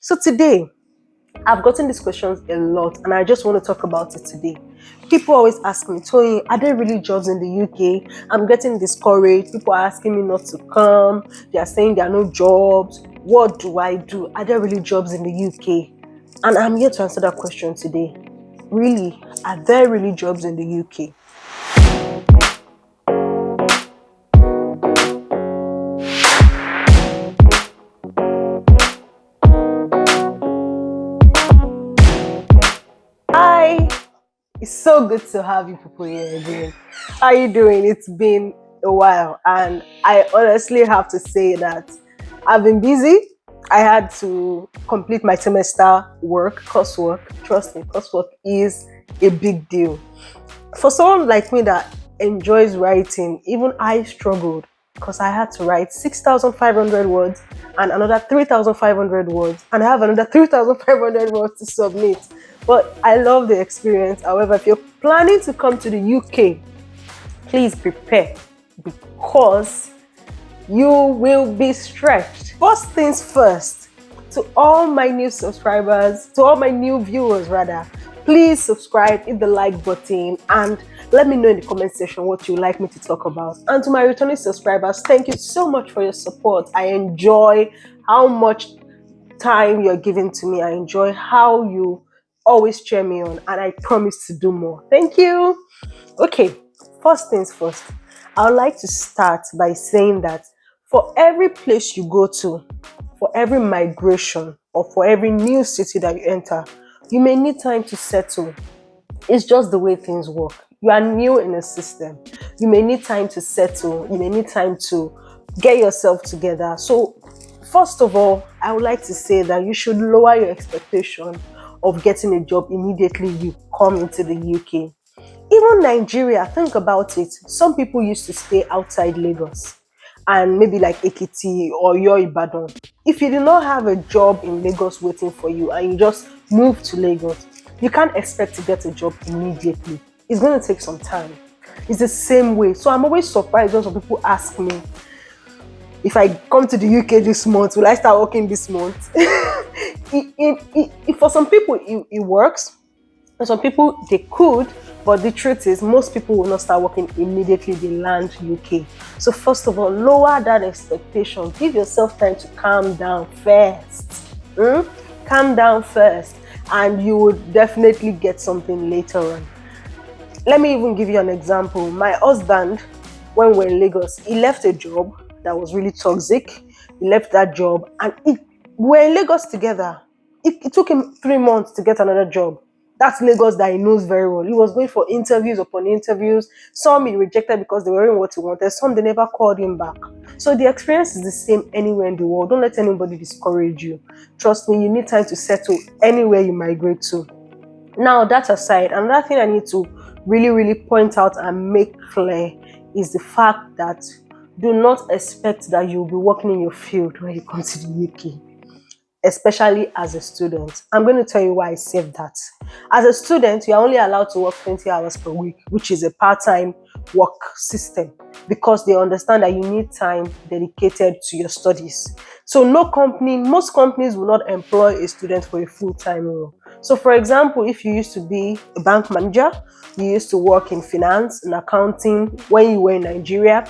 So today, I've gotten these questions a lot and I just want to talk about it today. People always ask me, Tony, are there really jobs in the UK? I'm getting discouraged. People are asking me not to come. They are saying there are no jobs. What do I do? Are there really jobs in the UK? And I'm here to answer that question today. Really, are there really jobs in the UK? Hi, it's so good to have you people here again. How are you doing? It's been a while, and I honestly have to say that I've been busy. I had to complete my semester work, coursework. Trust me, coursework is a big deal. For someone like me that enjoys writing, even I struggled because I had to write 6,500 words and another 3,500 words, and I have another 3,500 words to submit. But I love the experience. However, if you're planning to come to the UK, please prepare because you will be stretched. First things first, to all my new subscribers, to all my new viewers rather, please subscribe, hit the like button, and let me know in the comment section what you would like me to talk about. And to my returning subscribers, thank you so much for your support. I enjoy how much time you're giving to me. I enjoy how you always cheer me on, and I promise to do more. Thank you. Okay, first things first, I would like to start by saying that for every place you go to, for every migration, or for every new city that you enter, you may need time to settle. It's just the way things work. You are new in a system. You may need time to settle. You may need time to get yourself together. So, first of all, I would like to say that you should lower your expectation of getting a job immediately you come into the UK. Even Nigeria, think about it. Some people used to stay outside Lagos and maybe like Ekiti or your Ibadan. If you do not have a job in Lagos waiting for you and you just move to Lagos, you can't expect to get a job immediately. It's going to take some time. It's the same way. So I'm always surprised when some people ask me, if I come to the UK this month, will I start working this month? For some people, it works. For some people, they could. But the truth is, most people will not start working immediately they land UK. So first of all, lower that expectation. Give yourself time to calm down first. Calm down first. And you would definitely get something later on. Let me even give you an example. My husband, when we were in Lagos, he left a job that was really toxic. He left that job and we were in Lagos together. It took him 3 months to get another job. That's Lagos that he knows very well. He was going for interviews upon interviews. Some he rejected because they weren't what he wanted. Some they never called him back. So the experience is the same anywhere in the world. Don't let anybody discourage you. Trust me, you need time to settle anywhere you migrate to. Now, that aside, another thing I need to really point out and make clear is the fact that do not expect that you'll be working in your field when you come to the UK, especially as a student. I'm going to tell you why I said that. As a student, you're only allowed to work 20 hours per week, which is a part-time work system, because they understand that you need time dedicated to your studies. So most companies will not employ a student for a full-time role. So for example, if you used to be a bank manager, you used to work in finance, in accounting when you were in Nigeria,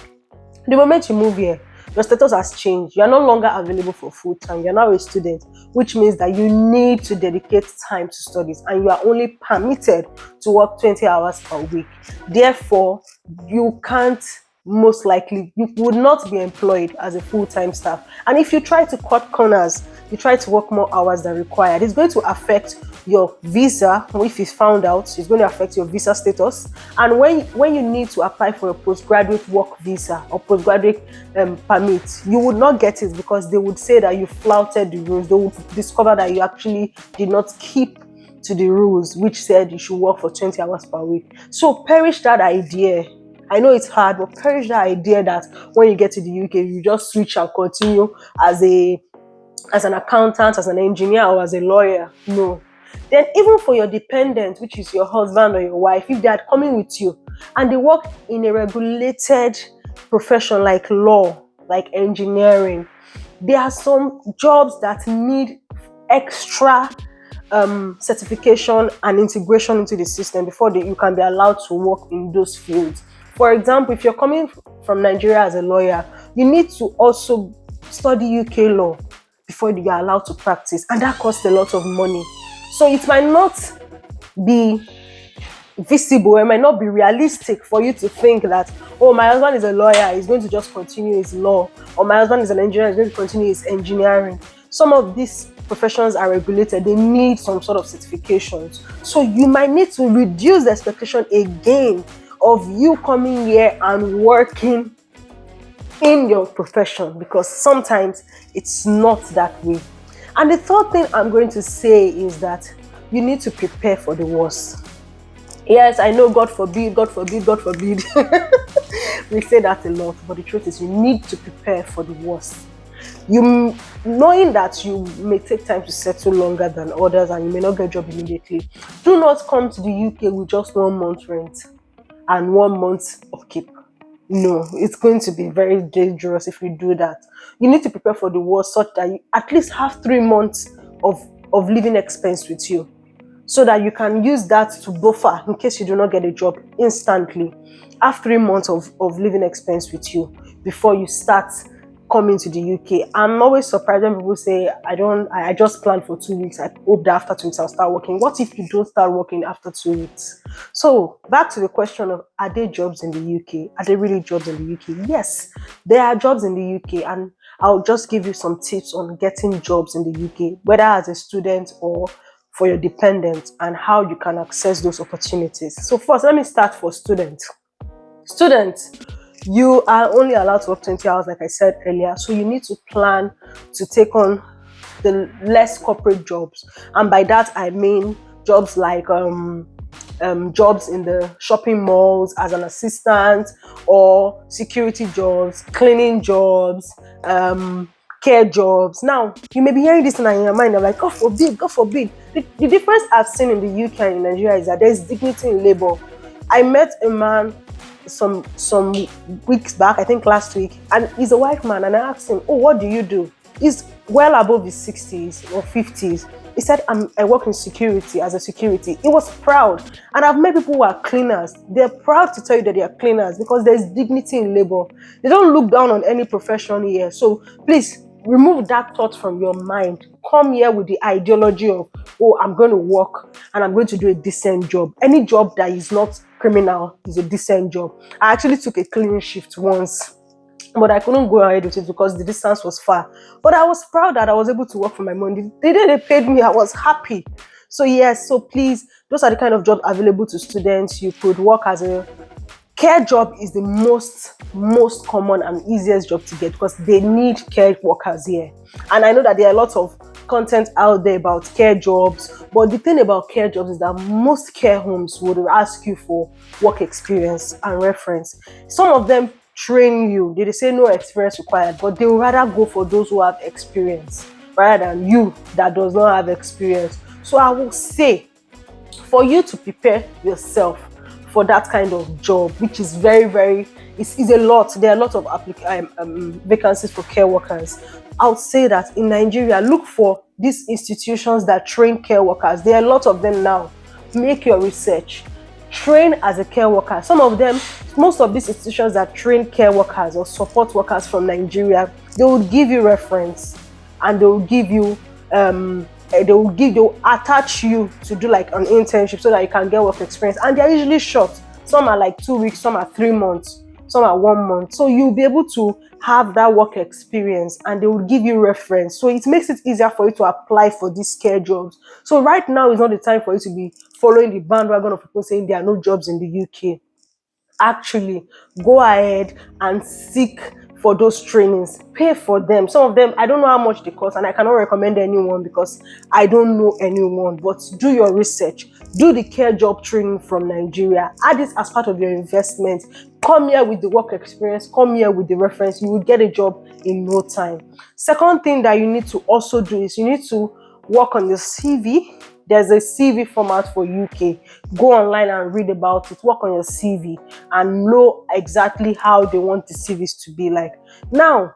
the moment you move here, your status has changed. You are no longer available for full time. You're now a student, which means that you need to dedicate time to studies and you are only permitted to work 20 hours per week. Therefore, you can't, most likely, you would not be employed as a full-time staff. And if you try to cut corners, you try to work more hours than required, it's going to affect your visa. If it's found out, it's going to affect your visa status. And when you need to apply for a postgraduate work visa or postgraduate permit, you would not get it because they would say that you flouted the rules. They would discover that you actually did not keep to the rules, which said you should work for 20 hours per week. So perish that idea. I know it's hard, but perish that idea that when you get to the UK, you just switch and continue as an accountant, as an engineer, or as a lawyer. No. Then even for your dependent, which is your husband or your wife, if they are coming with you and they work in a regulated profession like law, like engineering, there are some jobs that need extra certification and integration into the system before you can be allowed to work in those fields. For example, if you're coming from Nigeria as a lawyer, you need to also study UK law before you are allowed to practice, and that costs a lot of money. So it might not be visible, it might not be realistic for you to think that, oh, my husband is a lawyer, he's going to just continue his law, or my husband is an engineer, he's going to continue his engineering. Some of these professions are regulated, they need some sort of certifications. So you might need to reduce the expectation again of you coming here and working in your profession, because sometimes it's not that way. And the third thing I'm going to say is that you need to prepare for the worst. Yes, I know, God forbid, God forbid, God forbid. We say that a lot, but the truth is you need to prepare for the worst. You knowing that you may take time to settle longer than others and you may not get a job immediately, do not come to the UK with just 1 month rent and 1 month upkeep. No, it's going to be very dangerous if you do that. You need to prepare for the worst such that you at least have 3 months of living expense with you, so that you can use that to buffer in case you do not get a job instantly. Have 3 months of living expense with you before you start coming to the UK. I'm always surprised when people say, I just planned for 2 weeks. I hope that after 2 weeks I'll start working. What if you don't start working after 2 weeks? So back to the question of, are there jobs in the UK? Are there really jobs in the UK? Yes, there are jobs in the UK, and I'll just give you some tips on getting jobs in the UK, whether as a student or for your dependents, and how you can access those opportunities. So first, let me start for students. Students, you are only allowed to work 20 hours, like I said earlier. So you need to plan to take on the less corporate jobs. And by that, I mean jobs like jobs in the shopping malls as an assistant, or security jobs, cleaning jobs, care jobs. Now, you may be hearing this in your mind, I'm like, God forbid, God forbid. The difference I've seen in the UK and in Nigeria is that there's dignity in labor. I met a man some weeks back, I think last week, and he's a white man, and I asked him, oh, what do you do? He's well above his 60s or 50s. He said, I work in security, as a security. He was proud. And I've met people who are cleaners. They're proud to tell you that they are cleaners because there's dignity in labor. They don't look down on any profession here. So please, remove that thought from your mind. Come here with the ideology of, oh, I'm going to work and I'm going to do a decent job. Any job that is not criminal is a decent job. I actually took a cleaning shift once, but I couldn't go ahead with it because the distance was far. But I was proud that I was able to work for my money. The day they paid me, I was happy. So yes, so please, those are the kind of jobs available to students. You could work as a care job is the most common and easiest job to get because they need care workers here. And I know that there are lots of content out there about care jobs, but the thing about care jobs is that most care homes would ask you for work experience and reference. Some of them train you, they say no experience required, but they would rather go for those who have experience rather than you that does not have experience. So I will say, for you to prepare yourself for that kind of job, which is very, it's a lot. There are a lot of vacancies for care workers. I would say that in Nigeria, look for these institutions that train care workers. There are a lot of them now. Make your research. Train as a care worker. Some of them, most of these institutions that train care workers or support workers from Nigeria, they will give you reference, and they will give you they'll attach you to do like an internship so that you can get work experience, and they're usually short. Some are like 2 weeks, some are 3 months, some are 1 month. So you'll be able to have that work experience, and they will give you reference. So it makes it easier for you to apply for these care jobs. So right now is not the time for you to be following the bandwagon of people saying there are no jobs in the UK. Actually, go ahead and seek for those trainings. Pay for them. Some of them, I don't know how much they cost, and I cannot recommend anyone because I don't know anyone, but do your research. Do the care job training from Nigeria. Add it as part of your investment. Come here with the work experience. Come here with the reference. You will get a job in no time. Second thing that you need to also do is you need to work on your CV. There's a CV format for UK. Go online and read about it. Work on your CV and know exactly how they want the CVs to be like. Now,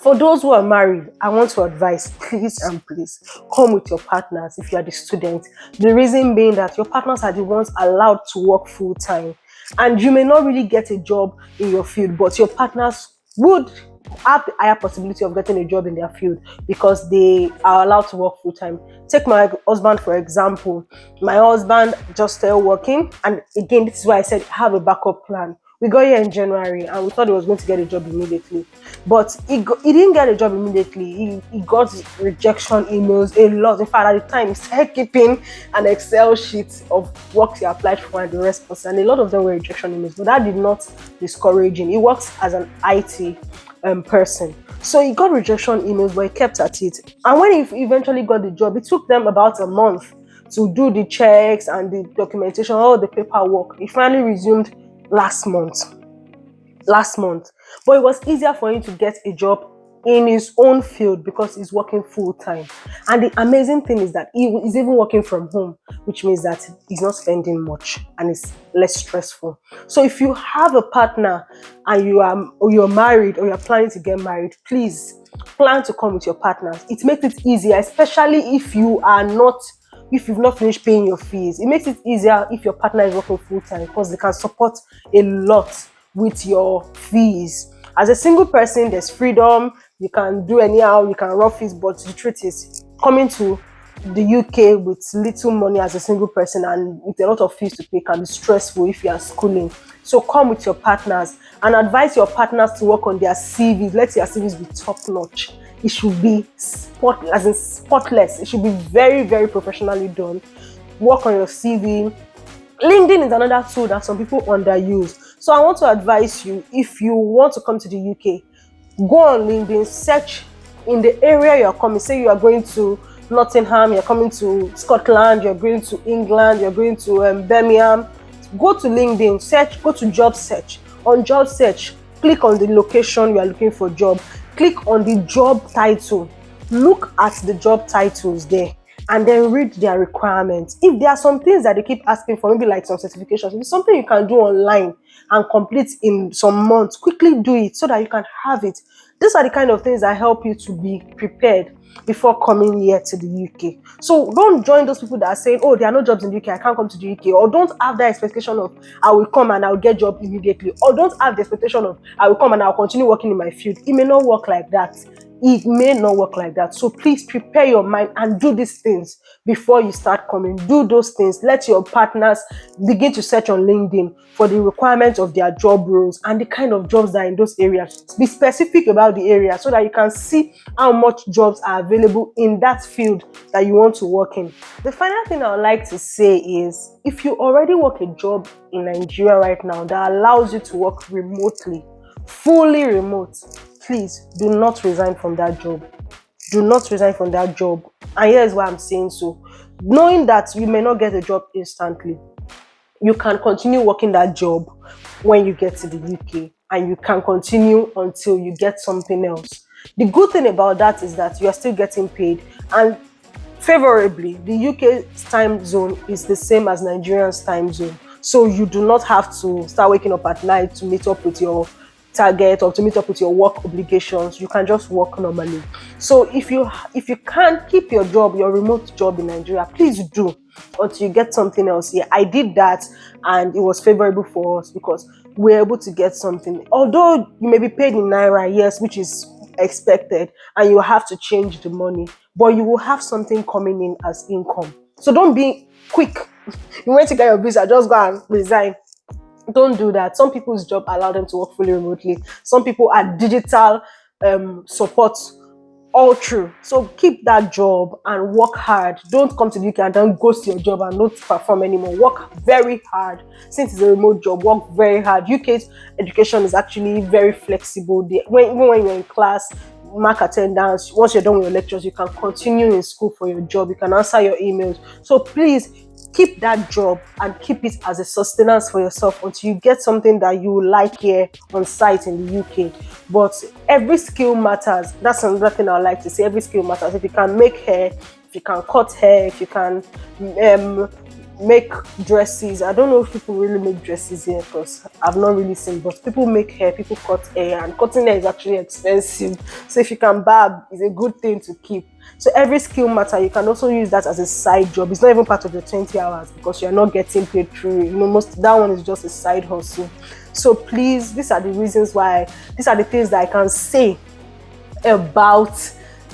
For those who are married, I want to advise, please and please, come with your partners if you are the student. The reason being that your partners are the ones allowed to work full time. And you may not really get a job in your field, but your partners would have the higher possibility of getting a job in their field because they are allowed to work full time. Take my husband, for example. My husband just started working, and again, this is why I said have a backup plan. We got here in January and we thought he was going to get a job immediately. But he didn't get a job immediately. He got rejection emails a lot. In fact, at the time, he started keeping an Excel sheet of work he applied for and the response. And a lot of them were rejection emails. But that did not discourage him. He works as an IT person. So he got rejection emails, but he kept at it. And when he eventually got the job, it took them about a month to do the checks and the documentation, all the paperwork. He finally resumed last month. But it was easier for him to get a job in his own field because he's working full time. And the amazing thing is that he is even working from home, which means that he's not spending much and it's less stressful. So if you have a partner and you're married or you're planning to get married, please plan to come with your partners. It makes it easier, especially if you've not finished paying your fees. It makes it easier if your partner is working full time because they can support a lot with your fees. As a single person, there's freedom. You can do anyhow, you can rough it, but the truth is, coming to the UK with little money as a single person and with a lot of fees to pay can be stressful if you are schooling. So come with your partners and advise your partners to work on their CVs. Let your CVs be top notch. It should be spotless. It should be very, very professionally done. Work on your CV. LinkedIn is another tool that some people underuse. So I want to advise you, if you want to come to the UK, go on LinkedIn, search in the area you're coming. Say you are going to Nottingham, you're coming to Scotland, you're going to England, you're going to Birmingham. Go to LinkedIn, search, go to job search. On job search, click on the location you are looking for job. Click on the job title. Look at the job titles there and then read their requirements. If there are some things that they keep asking for, maybe like some certifications, if it's something you can do online and complete in some months, quickly do it so that you can have it. These are the kind of things that help you to be prepared before coming here to the UK. So don't join those people that are saying, oh, there are no jobs in the UK, I can't come to the UK. Or don't have that expectation of, I will come and I'll get job immediately. Or don't have the expectation of, I will come and I'll continue working in my field. It may not work like that. It may not work like that. So please prepare your mind and do these things before you start coming. Do those things. Let your partners begin to search on LinkedIn for the requirements of their job roles and the kind of jobs that are in those areas. Be specific about the area so that you can see how much jobs are available in that field that you want to work in. The final thing I would like to say is, if you already work a job in Nigeria right now that allows you to work remotely, fully remote, please do not resign from that job. Do not resign from that job. And here's why I'm saying so. Knowing that you may not get a job instantly, you can continue working that job when you get to the UK, and you can continue until you get something else. The good thing about that is that you are still getting paid, and favorably, the UK's time zone is the same as Nigerian's time zone. So you do not have to start waking up at night to meet up with your target or to meet up with your work obligations. You can just work normally. So if you can't keep your job, your remote job in Nigeria, please do until you get something else here. I did that and it was favorable for us because we're able to get something. Although you may be paid in Naira, yes, which is expected, and you have to change the money, but you will have something coming in as income. So don't be quick. You went to get your visa, just go and resign. Don't do that. Some people's job allow them to work fully remotely. Some people are digital support all through. So keep that job and work hard. Don't come to the UK and then ghost your job and not perform anymore. Work very hard. Since it's a remote job, work very hard. UK's education is actually very flexible. Even when you're in class, mark attendance. Once you're done with your lectures, you can continue in school for your job. You can answer your emails. So please keep that job and keep it as a sustenance for yourself until you get something that you like here on site in the UK. But every skill matters. That's another thing I like to say. Every skill matters. If you can make hair, if you can cut hair, if you can make dresses. I don't know if people really make dresses here because I've not really seen, but people make hair, people cut hair, and cutting hair is actually expensive. So if you can barb, it's a good thing to keep. So every skill matter, you can also use that as a side job. It's not even part of your 20 hours because you're not getting paid through it. Most that one is just a side hustle. So please, these are the reasons why, these are the things that I can say about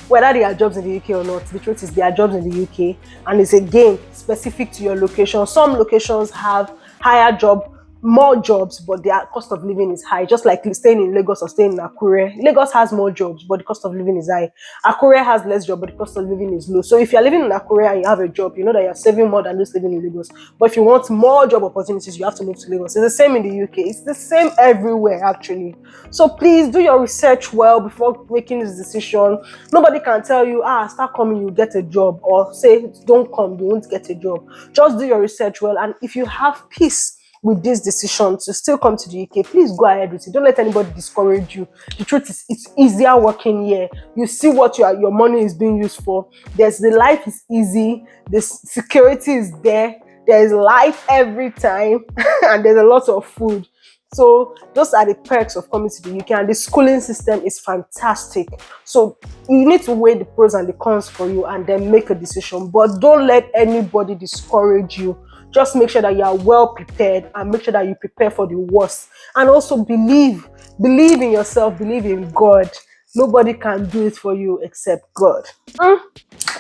whether there are jobs in the UK or not. The truth is there are jobs in the UK, and it's again specific to your location. Some locations have higher job, more jobs, but their cost of living is high. Just like staying in Lagos or staying in Akure. Lagos has more jobs, but the cost of living is high. Akure has less job, but the cost of living is low. So if you're living in Akure and you have a job, you know that you're saving more than those living in Lagos. But if you want more job opportunities, you have to move to Lagos. It's the same in the UK. It's the same everywhere, actually. So please do your research well before making this decision. Nobody can tell you, start coming, you get a job, or say, don't come, you won't get a job. Just do your research well, and if you have peace with this decision to still come to the UK, please go ahead with it. Don't let anybody discourage you. The truth is, it's easier working here. You see what your money is being used for. The life is easy. The security is there. There's life every time, and there's a lot of food. So those are the perks of coming to the UK, and the schooling system is fantastic. So you need to weigh the pros and the cons for you and then make a decision. But don't let anybody discourage you. Just make sure that you are well prepared, and make sure that you prepare for the worst. And also believe in yourself, believe in God. Nobody can do it for you except God.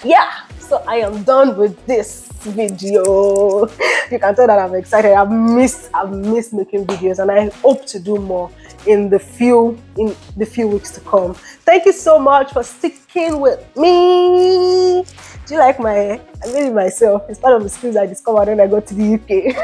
Yeah, so I am done with this video. You can tell that I'm excited. I've missed making videos, and I hope to do more in the few weeks to come. Thank you so much for sticking with me. Do you like my hair? I made it myself. It's part of the skills I discovered when I got to the UK.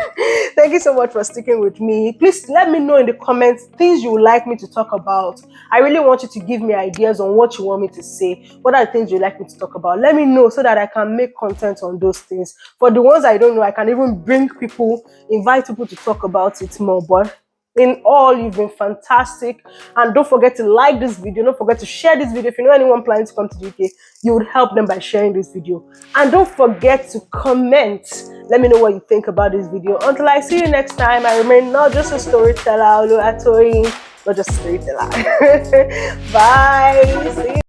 Thank you so much for sticking with me. Please let me know in the comments things you would like me to talk about. I really want you to give me ideas on what you want me to say. What are the things you'd like me to talk about? Let me know so that I can make content on those things. For the ones I don't know, I can even bring people, invite people to talk about it more. But in all, you've been fantastic, and don't forget to like this video. Don't forget to share this video. If you know anyone planning to come to the UK, you would help them by sharing this video. And don't forget to comment. Let me know what you think about this video. Until I see you next time, I remain not just a storyteller, although not just a storyteller. Bye. See you.